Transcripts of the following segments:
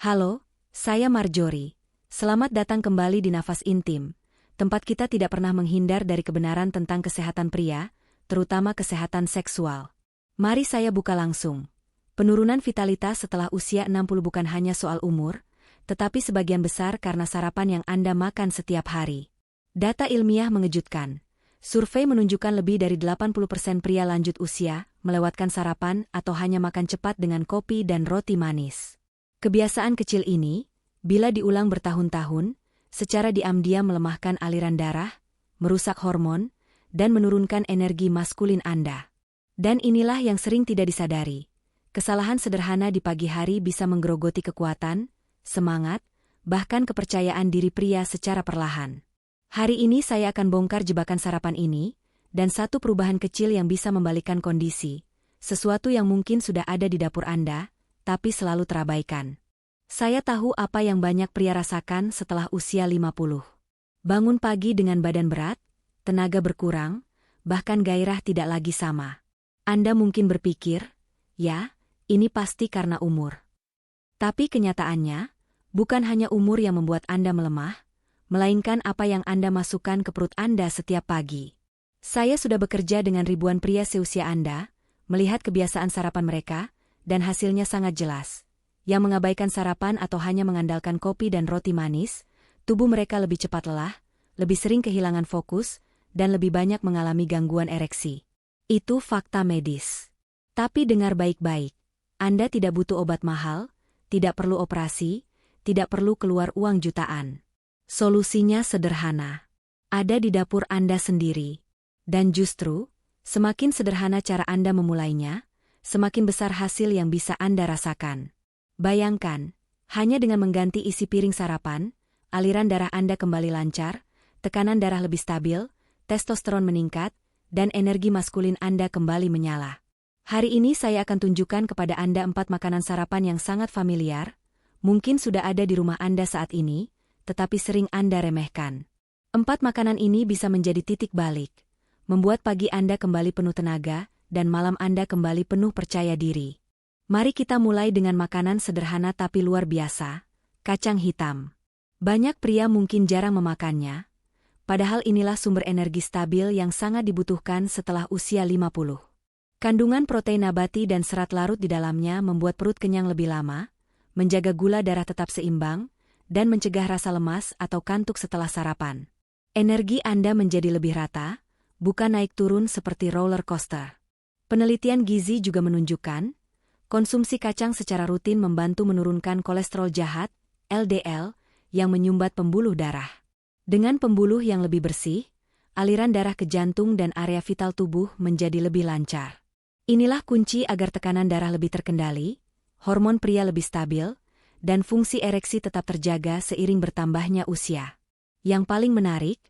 Halo, saya Marjorie. Selamat datang kembali di Nafas Intim, tempat kita tidak pernah menghindar dari kebenaran tentang kesehatan pria, terutama kesehatan seksual. Mari saya buka langsung. Penurunan vitalitas setelah usia 60 bukan hanya soal umur, tetapi sebagian besar karena sarapan yang Anda makan setiap hari. Data ilmiah mengejutkan. Survei menunjukkan lebih dari 80% pria lanjut usia melewatkan sarapan atau hanya makan cepat dengan kopi dan roti manis. Kebiasaan kecil ini, bila diulang bertahun-tahun, secara diam-diam melemahkan aliran darah, merusak hormon, dan menurunkan energi maskulin Anda. Dan inilah yang sering tidak disadari. Kesalahan sederhana di pagi hari bisa menggerogoti kekuatan, semangat, bahkan kepercayaan diri pria secara perlahan. Hari ini saya akan bongkar jebakan sarapan ini, dan satu perubahan kecil yang bisa membalikkan kondisi, sesuatu yang mungkin sudah ada di dapur Anda, tapi selalu terabaikan. Saya tahu apa yang banyak pria rasakan setelah usia 50. Bangun pagi dengan badan berat, tenaga berkurang, bahkan gairah tidak lagi sama. Anda mungkin berpikir, ya, ini pasti karena umur. Tapi kenyataannya, bukan hanya umur yang membuat Anda melemah, melainkan apa yang Anda masukkan ke perut Anda setiap pagi. Saya sudah bekerja dengan ribuan pria seusia Anda, melihat kebiasaan sarapan mereka, dan hasilnya sangat jelas. Yang mengabaikan sarapan atau hanya mengandalkan kopi dan roti manis, tubuh mereka lebih cepat lelah, lebih sering kehilangan fokus, dan lebih banyak mengalami gangguan ereksi. Itu fakta medis. Tapi dengar baik-baik, Anda tidak butuh obat mahal, tidak perlu operasi, tidak perlu keluar uang jutaan. Solusinya sederhana. Ada di dapur Anda sendiri. Dan justru, semakin sederhana cara Anda memulainya, semakin besar hasil yang bisa Anda rasakan. Bayangkan, hanya dengan mengganti isi piring sarapan, aliran darah Anda kembali lancar, tekanan darah lebih stabil, testosteron meningkat, dan energi maskulin Anda kembali menyala. Hari ini saya akan tunjukkan kepada Anda 4 makanan sarapan yang sangat familiar, mungkin sudah ada di rumah Anda saat ini, tetapi sering Anda remehkan. 4 makanan ini bisa menjadi titik balik, membuat pagi Anda kembali penuh tenaga, dan malam Anda kembali penuh percaya diri. Mari kita mulai dengan makanan sederhana tapi luar biasa, kacang hitam. Banyak pria mungkin jarang memakannya, padahal inilah sumber energi stabil yang sangat dibutuhkan setelah usia 50. Kandungan protein nabati dan serat larut di dalamnya membuat perut kenyang lebih lama, menjaga gula darah tetap seimbang, dan mencegah rasa lemas atau kantuk setelah sarapan. Energi Anda menjadi lebih rata, bukan naik turun seperti roller coaster. Penelitian gizi juga menunjukkan, konsumsi kacang secara rutin membantu menurunkan kolesterol jahat, LDL, yang menyumbat pembuluh darah. Dengan pembuluh yang lebih bersih, aliran darah ke jantung dan area vital tubuh menjadi lebih lancar. Inilah kunci agar tekanan darah lebih terkendali, hormon pria lebih stabil, dan fungsi ereksi tetap terjaga seiring bertambahnya usia. Yang paling menarik,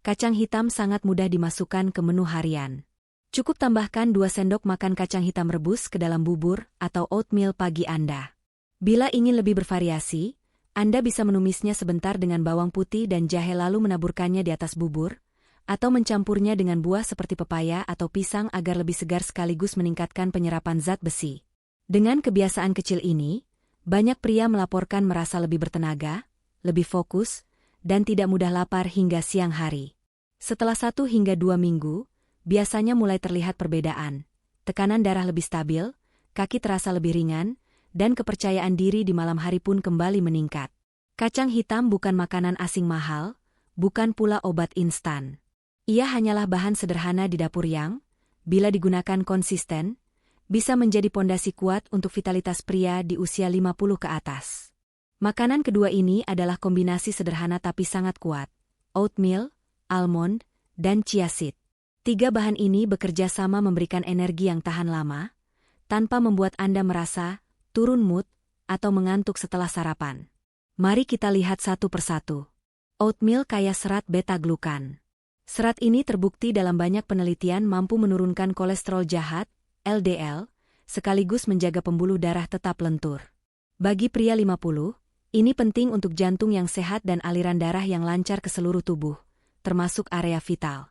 kacang hitam sangat mudah dimasukkan ke menu harian. Cukup tambahkan 2 sendok makan kacang hitam rebus ke dalam bubur atau oatmeal pagi Anda. Bila ingin lebih bervariasi, Anda bisa menumisnya sebentar dengan bawang putih dan jahe lalu menaburkannya di atas bubur, atau mencampurnya dengan buah seperti pepaya atau pisang agar lebih segar sekaligus meningkatkan penyerapan zat besi. Dengan kebiasaan kecil ini, banyak pria melaporkan merasa lebih bertenaga, lebih fokus, dan tidak mudah lapar hingga siang hari. Setelah 1 hingga 2 minggu, biasanya mulai terlihat perbedaan. Tekanan darah lebih stabil, kaki terasa lebih ringan, dan kepercayaan diri di malam hari pun kembali meningkat. Kacang hitam bukan makanan asing mahal, bukan pula obat instan. Ia hanyalah bahan sederhana di dapur yang, bila digunakan konsisten, bisa menjadi pondasi kuat untuk vitalitas pria di usia 50 ke atas. Makanan kedua ini adalah kombinasi sederhana tapi sangat kuat. Oatmeal, almond, dan chia seed. 3 bahan ini bekerja sama memberikan energi yang tahan lama, tanpa membuat Anda merasa turun mood atau mengantuk setelah sarapan. Mari kita lihat satu persatu. Oatmeal kaya serat beta-glukan. Serat ini terbukti dalam banyak penelitian mampu menurunkan kolesterol jahat, LDL, sekaligus menjaga pembuluh darah tetap lentur. Bagi pria 50, ini penting untuk jantung yang sehat dan aliran darah yang lancar ke seluruh tubuh, termasuk area vital.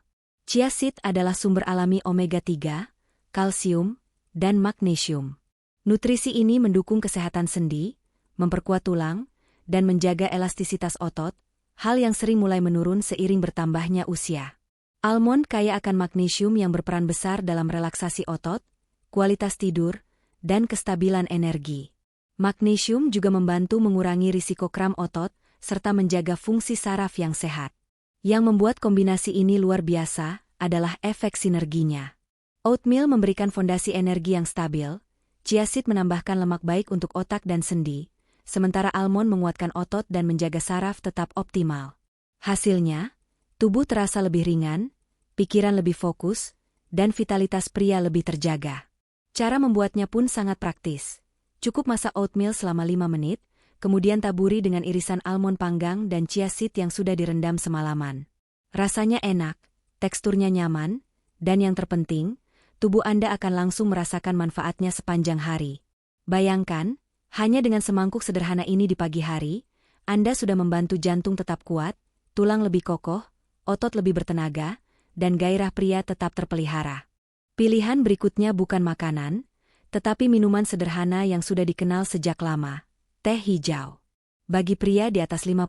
Chia seed adalah sumber alami omega-3, kalsium, dan magnesium. Nutrisi ini mendukung kesehatan sendi, memperkuat tulang, dan menjaga elastisitas otot, hal yang sering mulai menurun seiring bertambahnya usia. Almond kaya akan magnesium yang berperan besar dalam relaksasi otot, kualitas tidur, dan kestabilan energi. Magnesium juga membantu mengurangi risiko kram otot, serta menjaga fungsi saraf yang sehat. Yang membuat kombinasi ini luar biasa adalah efek sinerginya. Oatmeal memberikan fondasi energi yang stabil, chia seed menambahkan lemak baik untuk otak dan sendi, sementara almond menguatkan otot dan menjaga saraf tetap optimal. Hasilnya, tubuh terasa lebih ringan, pikiran lebih fokus, dan vitalitas pria lebih terjaga. Cara membuatnya pun sangat praktis. Cukup masak oatmeal selama 5 menit, kemudian taburi dengan irisan almond panggang dan chia seed yang sudah direndam semalaman. Rasanya enak, teksturnya nyaman, dan yang terpenting, tubuh Anda akan langsung merasakan manfaatnya sepanjang hari. Bayangkan, hanya dengan semangkuk sederhana ini di pagi hari, Anda sudah membantu jantung tetap kuat, tulang lebih kokoh, otot lebih bertenaga, dan gairah pria tetap terpelihara. Pilihan berikutnya bukan makanan, tetapi minuman sederhana yang sudah dikenal sejak lama, teh hijau. Bagi pria di atas 50,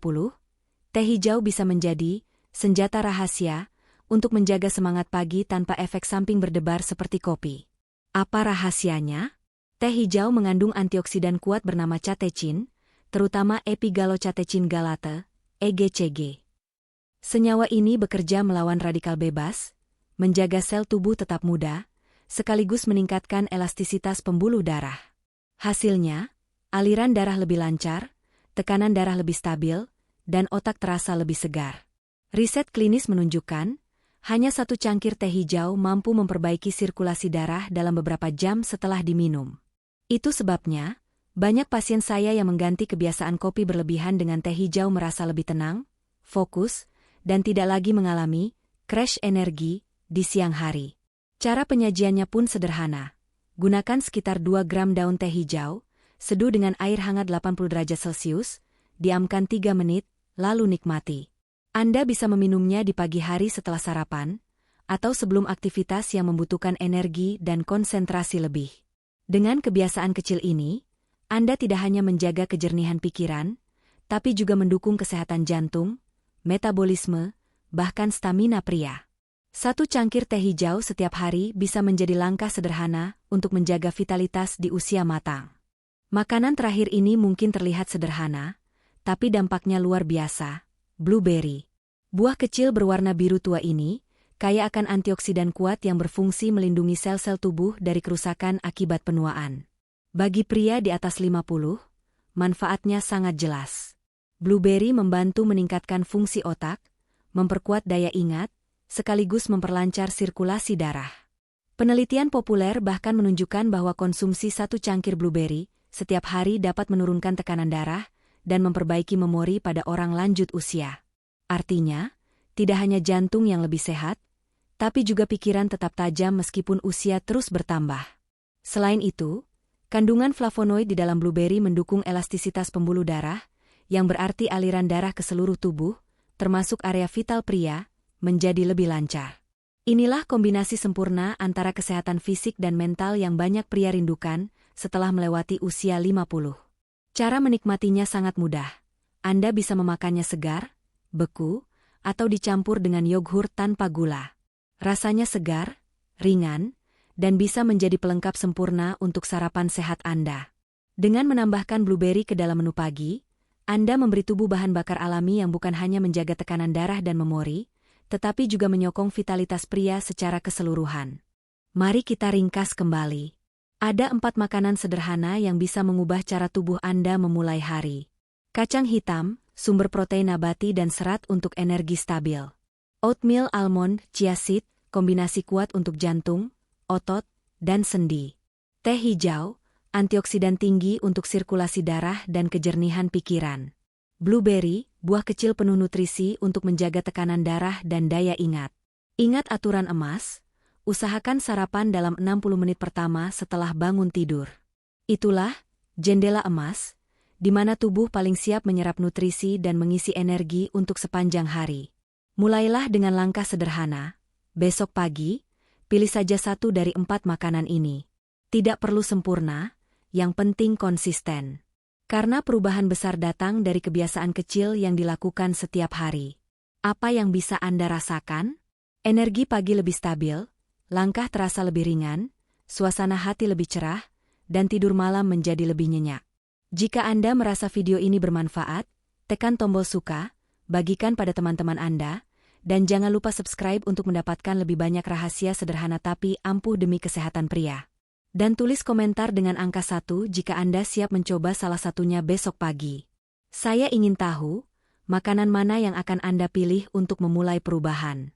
teh hijau bisa menjadi senjata rahasia untuk menjaga semangat pagi tanpa efek samping berdebar seperti kopi. Apa rahasianya? Teh hijau mengandung antioksidan kuat bernama catechin, terutama epigallocatechin galate, EGCG. Senyawa ini bekerja melawan radikal bebas, menjaga sel tubuh tetap muda, sekaligus meningkatkan elastisitas pembuluh darah. Hasilnya, aliran darah lebih lancar, tekanan darah lebih stabil, dan otak terasa lebih segar. Riset klinis menunjukkan, hanya 1 cangkir teh hijau mampu memperbaiki sirkulasi darah dalam beberapa jam setelah diminum. Itu sebabnya, banyak pasien saya yang mengganti kebiasaan kopi berlebihan dengan teh hijau merasa lebih tenang, fokus, dan tidak lagi mengalami crash energi di siang hari. Cara penyajiannya pun sederhana. Gunakan sekitar 2 gram daun teh hijau, seduh dengan air hangat 80 derajat Celcius, diamkan 3 menit, lalu nikmati. Anda bisa meminumnya di pagi hari setelah sarapan, atau sebelum aktivitas yang membutuhkan energi dan konsentrasi lebih. Dengan kebiasaan kecil ini, Anda tidak hanya menjaga kejernihan pikiran, tapi juga mendukung kesehatan jantung, metabolisme, bahkan stamina pria. 1 cangkir teh hijau setiap hari bisa menjadi langkah sederhana untuk menjaga vitalitas di usia matang. Makanan terakhir ini mungkin terlihat sederhana, tapi dampaknya luar biasa. Blueberry. Buah kecil berwarna biru tua ini, kaya akan antioksidan kuat yang berfungsi melindungi sel-sel tubuh dari kerusakan akibat penuaan. Bagi pria di atas 50, manfaatnya sangat jelas. Blueberry membantu meningkatkan fungsi otak, memperkuat daya ingat, sekaligus memperlancar sirkulasi darah. Penelitian populer bahkan menunjukkan bahwa konsumsi 1 cangkir blueberry setiap hari dapat menurunkan tekanan darah dan memperbaiki memori pada orang lanjut usia. Artinya, tidak hanya jantung yang lebih sehat, tapi juga pikiran tetap tajam meskipun usia terus bertambah. Selain itu, kandungan flavonoid di dalam blueberry mendukung elastisitas pembuluh darah, yang berarti aliran darah ke seluruh tubuh, termasuk area vital pria, menjadi lebih lancar. Inilah kombinasi sempurna antara kesehatan fisik dan mental yang banyak pria rindukan setelah melewati usia 50. Cara menikmatinya sangat mudah. Anda bisa memakannya segar, beku, atau dicampur dengan yogurt tanpa gula. Rasanya segar, ringan, dan bisa menjadi pelengkap sempurna untuk sarapan sehat Anda. Dengan menambahkan blueberry ke dalam menu pagi, Anda memberi tubuh bahan bakar alami yang bukan hanya menjaga tekanan darah dan memori, tetapi juga menyokong vitalitas pria secara keseluruhan. Mari kita ringkas kembali. Ada 4 makanan sederhana yang bisa mengubah cara tubuh Anda memulai hari. Kacang hitam, sumber protein nabati dan serat untuk energi stabil. Oatmeal almond, chia seed, kombinasi kuat untuk jantung, otot, dan sendi. Teh hijau, antioksidan tinggi untuk sirkulasi darah dan kejernihan pikiran. Blueberry, buah kecil penuh nutrisi untuk menjaga tekanan darah dan daya ingat. Ingat aturan emas, usahakan sarapan dalam 60 menit pertama setelah bangun tidur. Itulah jendela emas, di mana tubuh paling siap menyerap nutrisi dan mengisi energi untuk sepanjang hari. Mulailah dengan langkah sederhana. Besok pagi, pilih saja 1 dari 4 makanan ini. Tidak perlu sempurna, yang penting konsisten. Karena perubahan besar datang dari kebiasaan kecil yang dilakukan setiap hari. Apa yang bisa Anda rasakan? Energi pagi lebih stabil, langkah terasa lebih ringan, suasana hati lebih cerah, dan tidur malam menjadi lebih nyenyak. Jika Anda merasa video ini bermanfaat, tekan tombol suka, bagikan pada teman-teman Anda, dan jangan lupa subscribe untuk mendapatkan lebih banyak rahasia sederhana tapi ampuh demi kesehatan pria. Dan tulis komentar dengan angka 1 jika Anda siap mencoba salah satunya besok pagi. Saya ingin tahu, makanan mana yang akan Anda pilih untuk memulai perubahan.